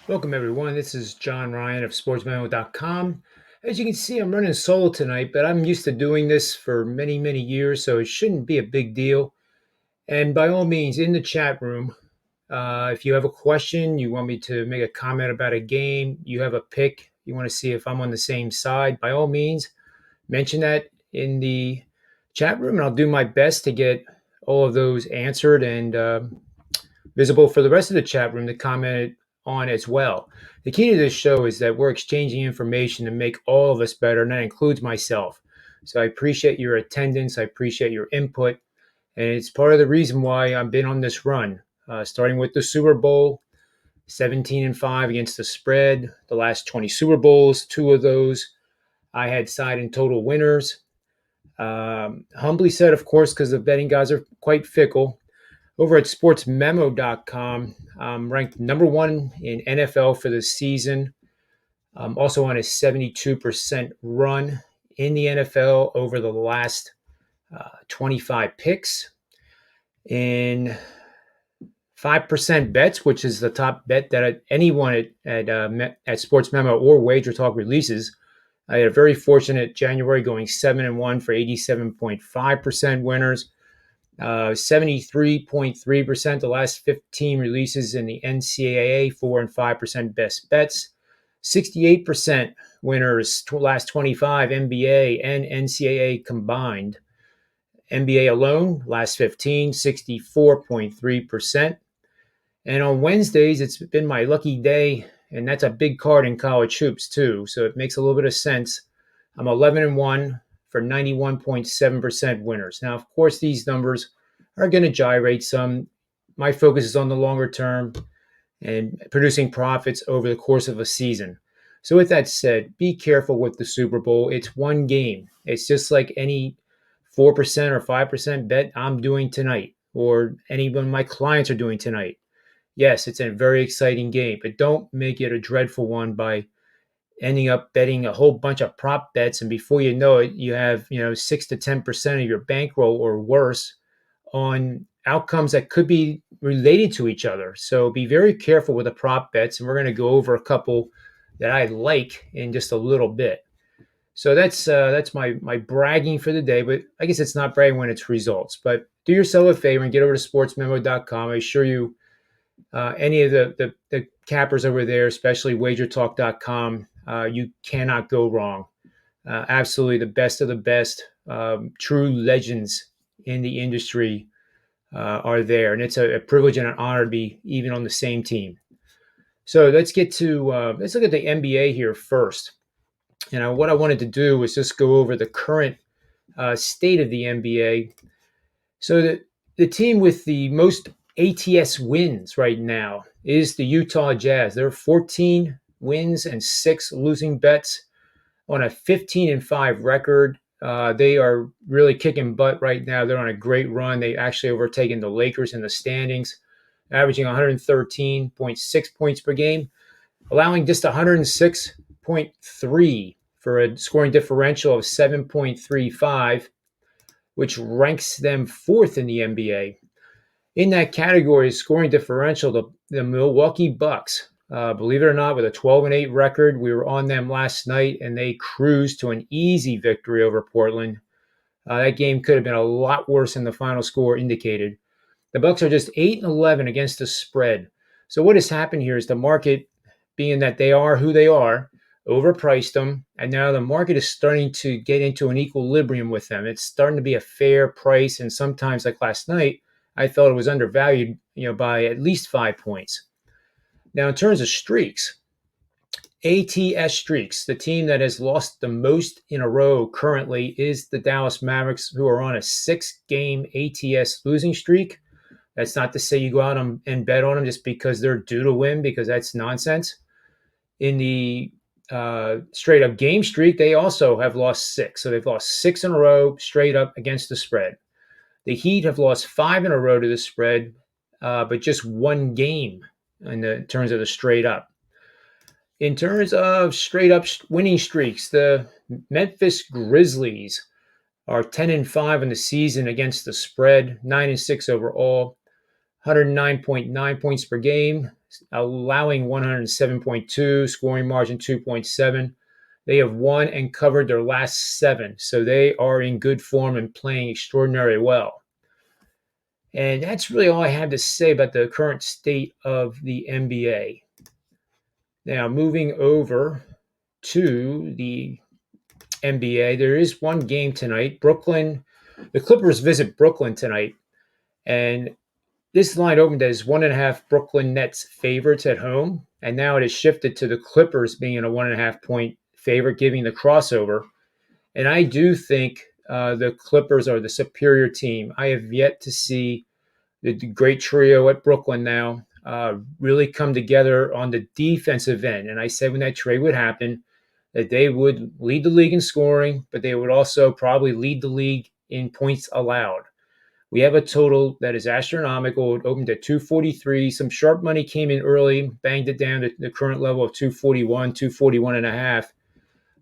Welcome, everyone. This is John Ryan of SportsMemo.com. As you can see, I'm running solo tonight, but I'm used to doing this for many, many years, so it shouldn't be a big deal. And by all means, in the chat room, if you have a question, you want me to make a comment about a game, you have a pick, you want to see if I'm on the same side, by all means, mention that in the chat room, and I'll do my best to get all of those answered and visible for the rest of the chat room to comment on as well. The key to this show is that we're exchanging information to make all of us better, and that includes myself. So I appreciate your attendance. I appreciate your input. And it's part of the reason why I've been on this run, starting with the Super Bowl, 17-5 against the spread. The last 20 Super Bowls, two of those, I had side and total winners. Humbly said, of course, because the betting guys are quite fickle. Over at sportsmemo.com, I'm ranked number one in NFL for the season. I'm also on a 72% run in the NFL over the last 25 picks. In 5% bets, which is the top bet that anyone at Sports Memo or Wager Talk releases. I had a very fortunate January going 7-1 for 87.5% winners. 73.3% the last 15 releases in the NCAA, 4 and 5% best bets. 68% winners last 25 NBA and NCAA combined. NBA alone, last 15, 64.3%. And on Wednesdays, it's been my lucky day, and that's a big card in college hoops too. So it makes a little bit of sense. I'm 11-1 for 91.7% winners. Now, of course, these numbers are going to gyrate some. My focus is on the longer term and producing profits over the course of a season. So with that said, be careful with the Super Bowl. It's one game. It's just like any 4% or 5% bet I'm doing tonight or any of my clients are doing tonight. Yes, it's a very exciting game, but don't make it a dreadful one by ending up betting a whole bunch of prop bets, and before you know it, you have 6 to 10% of your bankroll or worse on outcomes that could be related to each other. So be very careful with the prop bets, and we're going to go over a couple that I like in just a little bit. So that's my bragging for the day, but I guess it's not bragging when it's results. But do yourself a favor and get over to sportsmemo.com. I assure you, any of the cappers over there, especially wagertalk.com, you cannot go wrong. Absolutely the best of the best, true legends in the industry are there. And it's a privilege and an honor to be even on the same team. So let's look at the NBA here first. What I wanted to do was just go over the current state of the NBA. So the team with the most ATS wins right now is the Utah Jazz. They're 14 wins and 6 losing bets on a 15-5 record. They are really kicking butt right now. They're on a great run. They actually overtaken the Lakers in the standings, averaging 113.6 points per game, allowing just 106.3 for a scoring differential of 7.35, which ranks them fourth in the NBA. In that category, scoring differential, the Milwaukee Bucks, believe it or not, with a 12-8 record, we were on them last night, and they cruised to an easy victory over Portland. That game could have been a lot worse than the final score indicated. The Bucks are just 8-11 against the spread. So what has happened here is the market, being that they are who they are, overpriced them, and now the market is starting to get into an equilibrium with them. It's starting to be a fair price, and sometimes, like last night, I thought it was undervalued, by at least 5 points. Now, in terms of streaks, ATS streaks, the team that has lost the most in a row currently is the Dallas Mavericks, who are on a 6-game ATS losing streak. That's not to say you go out and bet on them just because they're due to win, because that's nonsense. In the straight up game streak, they also have lost 6. So they've lost 6 in a row straight up against the spread. The Heat have lost 5 in a row to the spread, but just 1 game in terms of the straight up. In terms of straight up winning streaks, the Memphis Grizzlies are 10-5 in the season against the spread, 9-6 overall, 109.9 points per game, allowing 107.2, scoring margin 2.7. They have won and covered their last 7, so they are in good form and playing extraordinarily well. And that's really all I have to say about the current state of the NBA. Now, moving over to the NBA, there is one game tonight. The Clippers visit Brooklyn tonight, and this line opened as 1.5 Brooklyn Nets favorites at home, and now it has shifted to the Clippers being a 1.5 point favorite, giving the crossover. And I do think the Clippers are the superior team. I have yet to see the great trio at Brooklyn now really come together on the defensive end. And I said when that trade would happen, that they would lead the league in scoring, but they would also probably lead the league in points allowed. We have a total that is astronomical. It opened at 243. Some sharp money came in early, banged it down to the current level of 241, 241 and a half.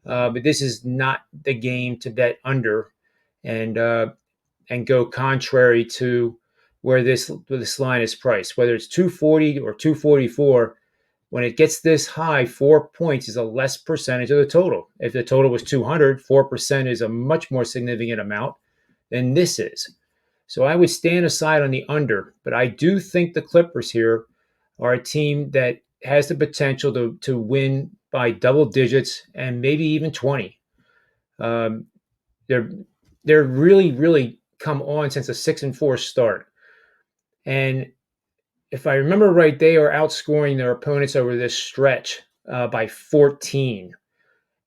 But this is not the game to bet under and go contrary to where this line is priced. Whether it's 240 or 244, when it gets this high, 4 points is a less percentage of the total. If the total was 200, 4% is a much more significant amount than this is. So I would stand aside on the under, but I do think the Clippers here are a team that has the potential to win by double digits and maybe even 20. They're really, really come on since a 6-4 start. And if I remember right, they are outscoring their opponents over this stretch by 14.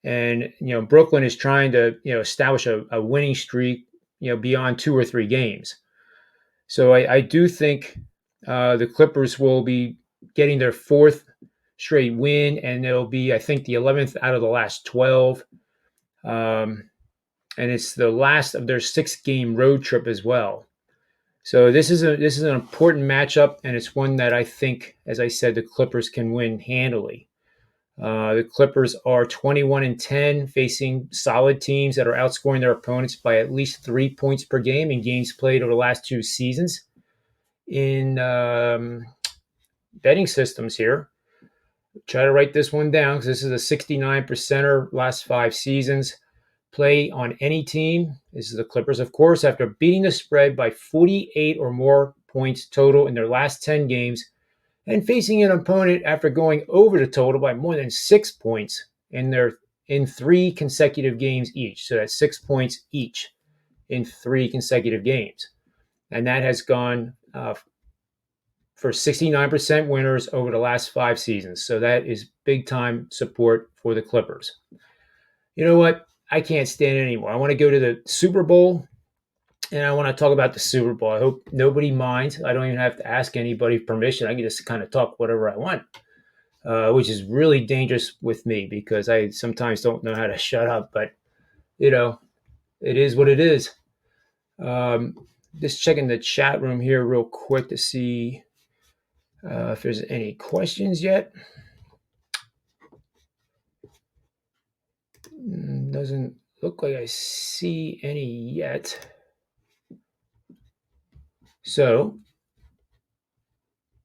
And Brooklyn is trying to establish a winning streak beyond 2 or 3 games. So I do think the Clippers will be getting their 4th straight win, and it'll be, I think, the 11th out of the last 12. And it's the last of their 6-game road trip as well. So this is an important matchup, and it's one that I think, as I said, the Clippers can win handily. The Clippers are 21-10, facing solid teams that are outscoring their opponents by at least 3 points per game in games played over the last 2 seasons. In betting systems here, try to write this one down because this is a 69%er last 5 seasons. Play on any team. This is the Clippers, of course, after beating the spread by 48 or more points total in their last 10 games and facing an opponent after going over the total by more than 6 points in 3 consecutive games each. So that's 6 points each in 3 consecutive games. And that has gone for 69% winners over the last 5 seasons. So that is big time support for the Clippers. You know what? I can't stand it anymore. I want to go to the Super Bowl, and I want to talk about the Super Bowl. I hope nobody minds. I don't even have to ask anybody permission. I can just kind of talk whatever I want, which is really dangerous with me because I sometimes don't know how to shut up. But, it is what it is. Just checking the chat room here real quick to see if there's any questions yet. Doesn't look like I see any yet. So,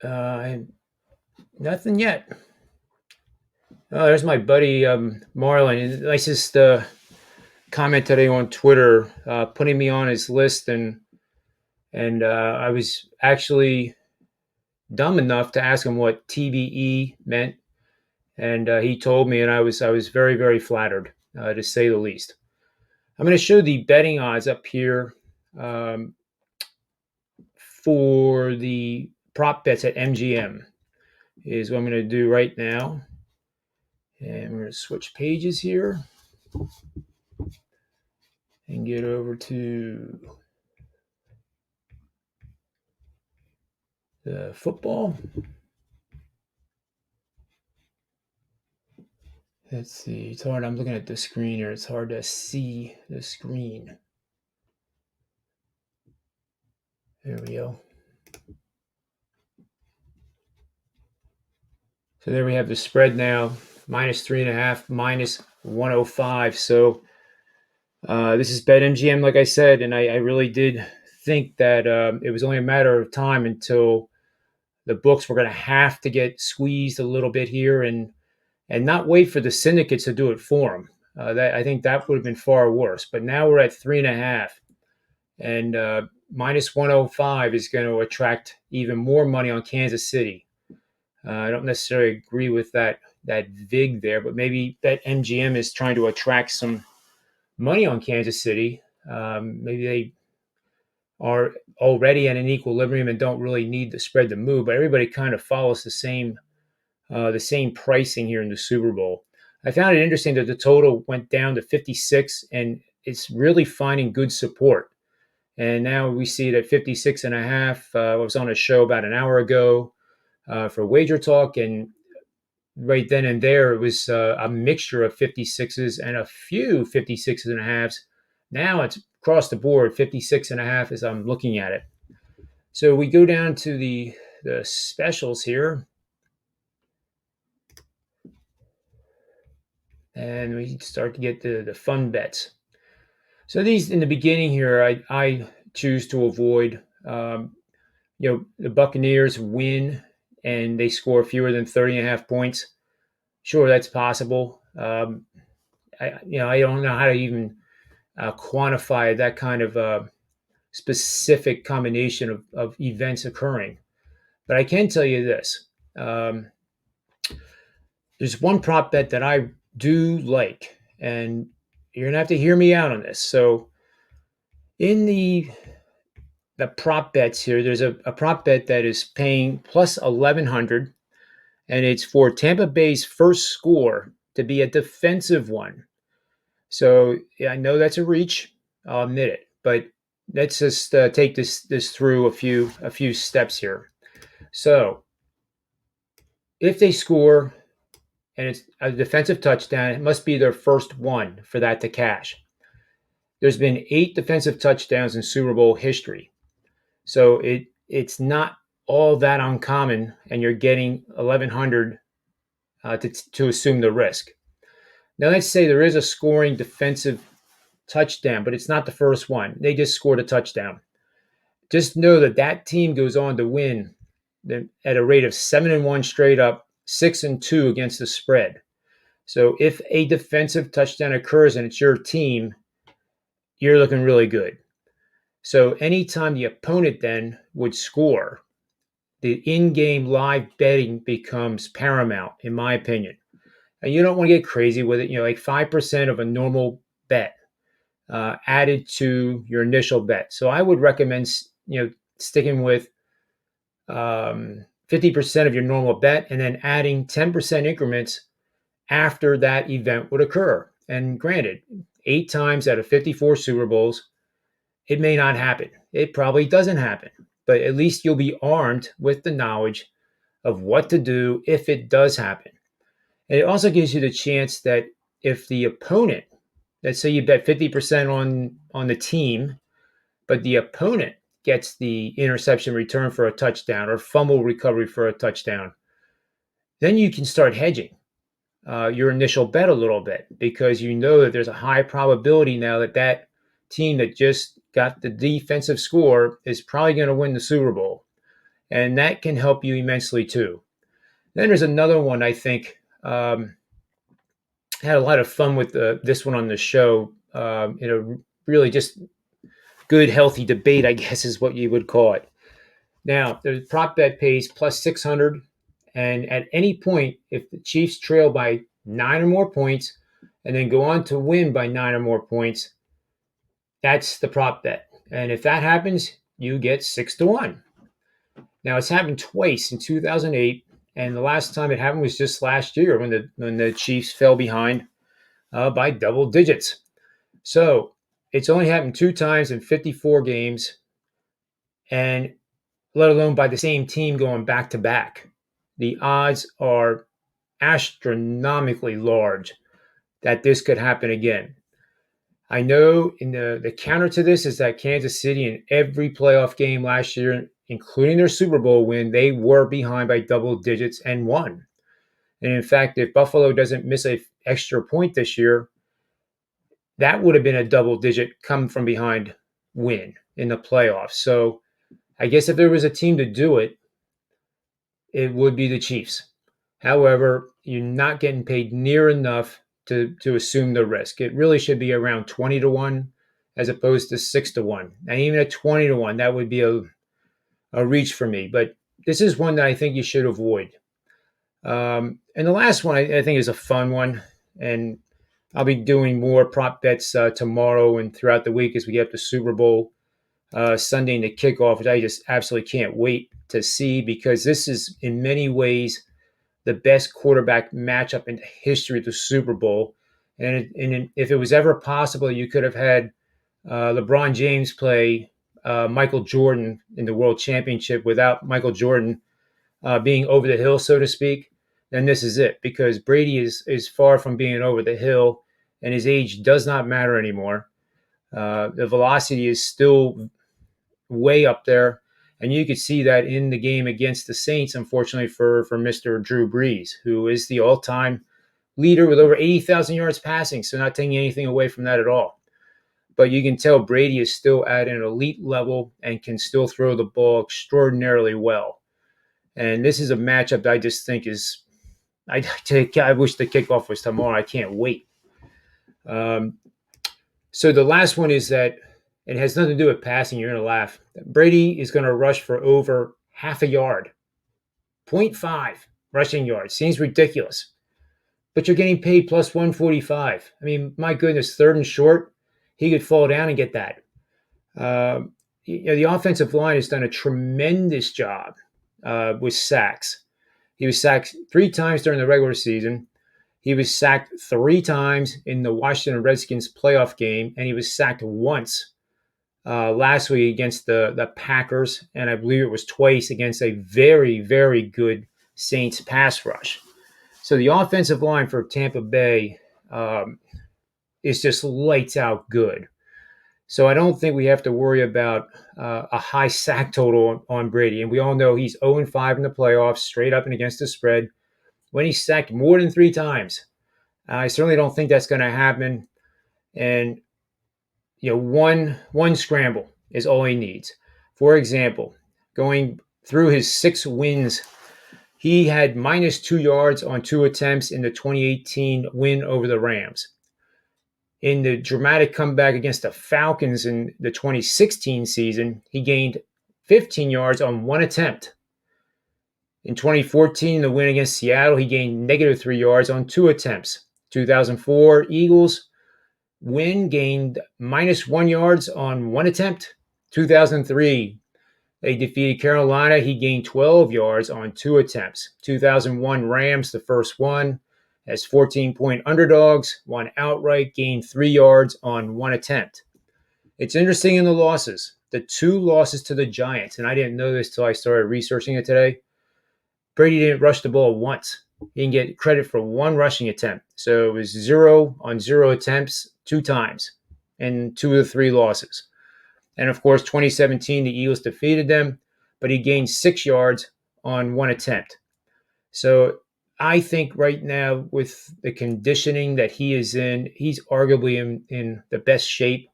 nothing yet. Oh, there's my buddy Marlon. Nicest comment today on Twitter, putting me on his list, and I was actually dumb enough to ask him what TBE meant, and he told me, and I was very, very flattered, to say the least. I'm going to show the betting odds up here for the prop bets at MGM. Is what I'm going to do right now, and we're going to switch pages here and get over to the football. Let's see. It's hard. I'm looking at the screen here. It's hard to see the screen. There we go. So there we have the spread now, -3.5, -105. So this is BetMGM, like I said, and I really did think that it was only a matter of time until the books were going to have to get squeezed a little bit here and not wait for the syndicates to do it for them. That I think that would have been far worse. But now we're at 3.5, and minus 105 is going to attract even more money on Kansas City. I don't necessarily agree with that vig there, but maybe that MGM is trying to attract some money on Kansas City. Maybe they are already at an equilibrium and don't really need the spread to move, but everybody kind of follows the same pricing here in the Super Bowl. I found it interesting that the total went down to 56, and it's really finding good support. And now we see it at 56 and a half. I was on a show about an hour ago for Wager Talk, and right then and there, it was a mixture of 56s and a few 56s and a halves. Now it's across the board, 56 and a half as I'm looking at it. So we go down to the specials here, and we start to get the fun bets. So these in the beginning here, I choose to avoid. The Buccaneers win and they score fewer than 30 and a half points. Sure, that's possible. I don't know how to even quantify that kind of specific combination of events occurring. But I can tell you this. There's one prop bet that I do like, and you're going to have to hear me out on this. So in the prop bets here, there's a prop bet that is paying plus 1,100, and it's for Tampa Bay's first score to be a defensive one. So yeah, I know that's a reach. I'll admit it, but let's just take this through a few steps here. So if they score and it's a defensive touchdown, it must be their first one for that to cash. There's been 8 defensive touchdowns in Super Bowl history, so it's not all that uncommon, and you're getting 1,100 to assume the risk. Now let's say there is a scoring defensive touchdown, but it's not the first one. They just scored a touchdown. Just know that team goes on to win at a rate of 7-1 straight up, 6-2 against the spread. So if a defensive touchdown occurs and it's your team, you're looking really good. So anytime the opponent then would score, the in-game live betting becomes paramount, in my opinion. And you don't want to get crazy with it. Like 5% of a normal bet added to your initial bet. So I would recommend, sticking with 50% of your normal bet and then adding 10% increments after that event would occur. And granted, 8 times out of 54 Super Bowls, it may not happen. It probably doesn't happen. But at least you'll be armed with the knowledge of what to do if it does happen. And it also gives you the chance that if the opponent, let's say you bet 50% on the team, but the opponent gets the interception return for a touchdown or fumble recovery for a touchdown, then you can start hedging your initial bet a little bit, because you know that there's a high probability now that team that just got the defensive score is probably going to win the Super Bowl. And that can help you immensely too. Then there's another one I think had a lot of fun with this one on the show. Really just good, healthy debate, I guess is what you would call it. Now, the prop bet pays plus 600. And at any point, if the Chiefs trail by 9 or more points and then go on to win by 9 or more points, that's the prop bet. And if that happens, you get 6-1. Now, it's happened twice in 2008. And the last time it happened was just last year when the Chiefs fell behind by double digits. So it's only happened 2 times in 54 games, and let alone by the same team going back to back. The odds are astronomically large that this could happen again. I know in the counter to this is that Kansas City in every playoff game last year, including their Super Bowl win, they were behind by double digits and won. And in fact, if Buffalo doesn't miss an extra point this year, that would have been a double-digit come from behind win in the playoffs. So I guess if there was a team to do it, it would be the Chiefs. However, you're not getting paid near enough to assume the risk. It really should be around 20 to 1 as opposed to 6 to 1. And even at 20 to 1, that would be a reach for me. But this is one that I think you should avoid. And the last one I think is a fun one. And I'll be doing more prop bets tomorrow and throughout the week as we get up to Super Bowl Sunday and the kickoff, which I just absolutely can't wait to see because this is in many ways the best quarterback matchup in the history of the Super Bowl. And if it was ever possible, you could have had LeBron James play Michael Jordan in the World Championship without Michael Jordan being over the hill, so to speak. Then this is it because Brady is far from being over the hill, and his age does not matter anymore. The velocity is still way up there. And you could see that in the game against the Saints, unfortunately, for Mr. Drew Brees, who is the all time leader with over 80,000 yards passing. So, not taking anything away from that at all. But you can tell Brady is still at an elite level and can still throw the ball extraordinarily well. And this is a matchup that I just think is, I wish the kickoff was tomorrow. I can't wait. So, the last one is that it has nothing to do with passing. You're going to laugh. Brady is going to rush for over half a yard, zero point 0.5 rushing yards. Seems ridiculous. But you're getting paid plus 145. I mean, my goodness, third and short, he could fall down and get that. The offensive line has done a tremendous job with sacks. He was sacked 3 times during the regular season. He was sacked 3 times in the Washington Redskins playoff game, and he was sacked once last week against the Packers, and I believe it was twice against a very, very good Saints pass rush. So the offensive line for Tampa Bay is just lights out good. So I don't think we have to worry about a high sack total on Brady. And we all know he's 0-5 in the playoffs, straight up and against the spread. When he's sacked more than 3 times, I certainly don't think that's going to happen. And one scramble is all he needs. For example, going through his 6 wins, he had minus 2 yards on 2 attempts in the 2018 win over the Rams. In the dramatic comeback against the Falcons in the 2016 season, he gained 15 yards on 1 attempt. In 2014, the win against Seattle, he gained negative 3 yards on 2 attempts. 2004 Eagles win, gained minus 1 yards on 1 attempt. 2003, they defeated Carolina. He gained 12 yards on 2 attempts. 2001 Rams, the first one, as 14-point underdogs, won outright, gained 3 yards on 1 attempt. It's interesting in the losses. The 2 losses to the Giants, and I didn't know this till I started researching it today. Brady didn't rush the ball once. He didn't get credit for 1 rushing attempt. So it was 0 on 0 attempts 2 times in 2 of the 3 losses. And of course, 2017, the Eagles defeated them, but he gained 6 yards on 1 attempt. So I think right now with the conditioning that he is in, he's arguably in the best shape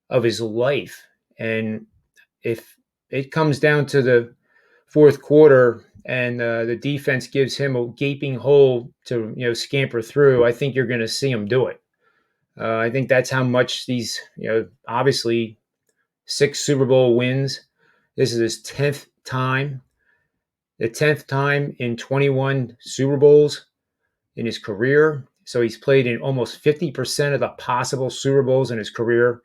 of his life. And if it comes down to the fourth quarter and the defense gives him a gaping hole to scamper through, I think you're going to see him do it. I think that's how much these, obviously 6 Super Bowl wins. This is his 10th time. The 10th time in 21 Super Bowls in his career. So he's played in almost 50% of the possible Super Bowls in his career.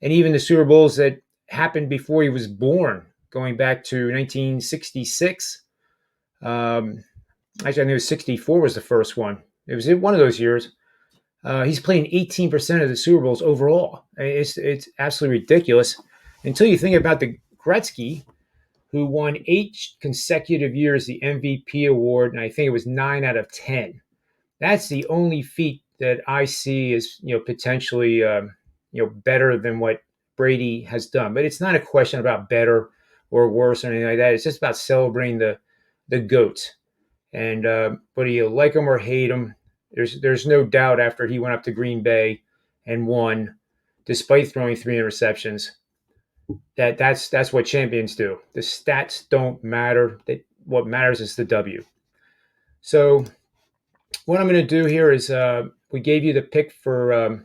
And even the Super Bowls that happened before he was born, going back to 1966. Actually, I think it was 64 was the first one. It was one of those years. He's playing 18% of the Super Bowls overall. It's absolutely ridiculous until you think about the Gretzky, who won 8 consecutive years the MVP award, and I think it was 9 out of 10. That's the only feat that I see as potentially better than what Brady has done. But it's not a question about better or worse or anything like that. It's just about celebrating the GOAT. And whether you like him or hate him, there's no doubt after he went up to Green Bay and won, despite throwing 3 interceptions, that's what champions do. The stats don't matter. what matters is the W. So what I'm going to do here is we gave you the pick for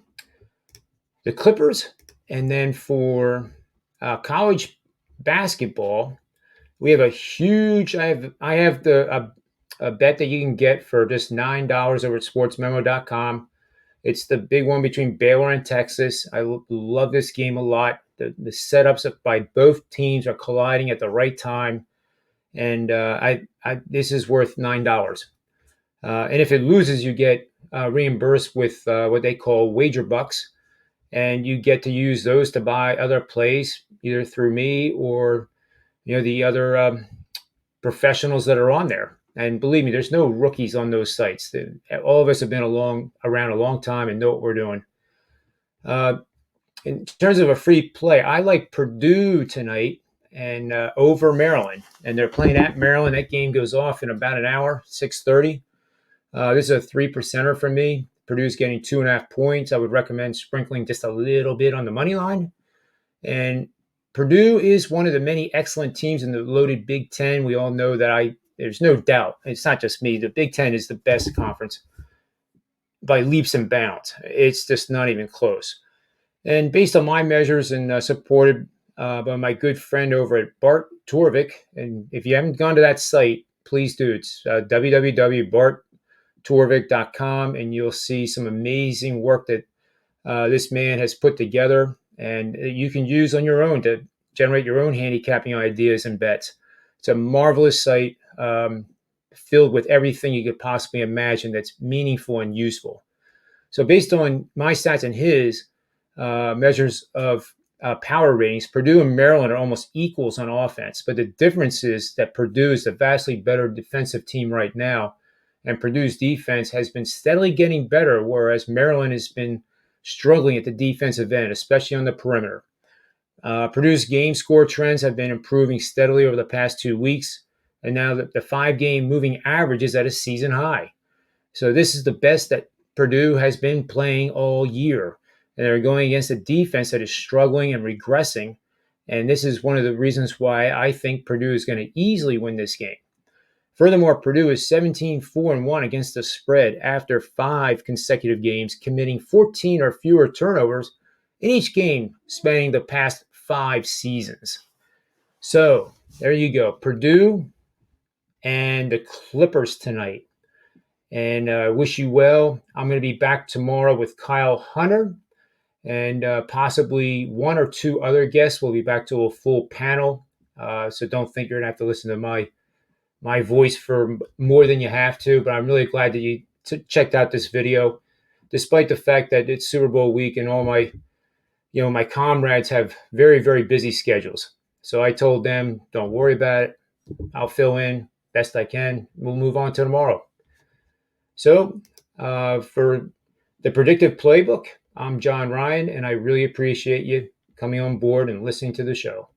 the Clippers, and then for college basketball, we have a huge. I have a bet that you can get for just $9 over at sportsmemo.com. It's the big one between Baylor and Texas. I love this game a lot. The setups by both teams are colliding at the right time, and this is worth $9. And if it loses, you get reimbursed with what they call wager bucks, and you get to use those to buy other plays either through me or the other professionals that are on there. And believe me, there's no rookies on those sites. All of us have been around a long time and know what we're doing. In terms of a free play, I like Purdue tonight and over Maryland, and they're playing at Maryland. That game goes off in about an hour, 6:30. This is a 3%er for me. Purdue's getting 2.5 points. I would recommend sprinkling just a little bit on the money line. And Purdue is one of the many excellent teams in the loaded Big Ten. We all know that there's no doubt. It's not just me. The Big Ten is the best conference by leaps and bounds. It's just not even close. And based on my measures and supported by my good friend over at Bart Torvik, and if you haven't gone to that site, please do. It's www.barttorvik.com, and you'll see some amazing work that this man has put together, and you can use on your own to generate your own handicapping ideas and bets. It's a marvelous site filled with everything you could possibly imagine that's meaningful and useful. So based on my stats and his measures of power ratings, Purdue and Maryland are almost equals on offense. But the difference is that Purdue is a vastly better defensive team right now, and Purdue's defense has been steadily getting better, whereas Maryland has been struggling at the defensive end, especially on the perimeter. Purdue's game score trends have been improving steadily over the past 2 weeks, and now the 5-game moving average is at a season high. So this is the best that Purdue has been playing all year, and they're going against a defense that is struggling and regressing, and this is one of the reasons why I think Purdue is going to easily win this game. Furthermore, Purdue is 17-4-1 against the spread after 5 consecutive games, committing 14 or fewer turnovers in each game spanning the past 5 seasons. So there you go, Purdue and the Clippers tonight. And I wish you well. I'm going to be back tomorrow with Kyle Hunter, and possibly 1 or 2 other guests. We'll be back to a full panel. So don't think you're going to have to listen to my voice for more than you have to. But I'm really glad that you checked out this video, despite the fact that it's Super Bowl week and all my comrades have very, very busy schedules. So I told them, don't worry about it. I'll fill in best I can. We'll move on to tomorrow. So for the Predictive Playbook, I'm John Ryan, and I really appreciate you coming on board and listening to the show.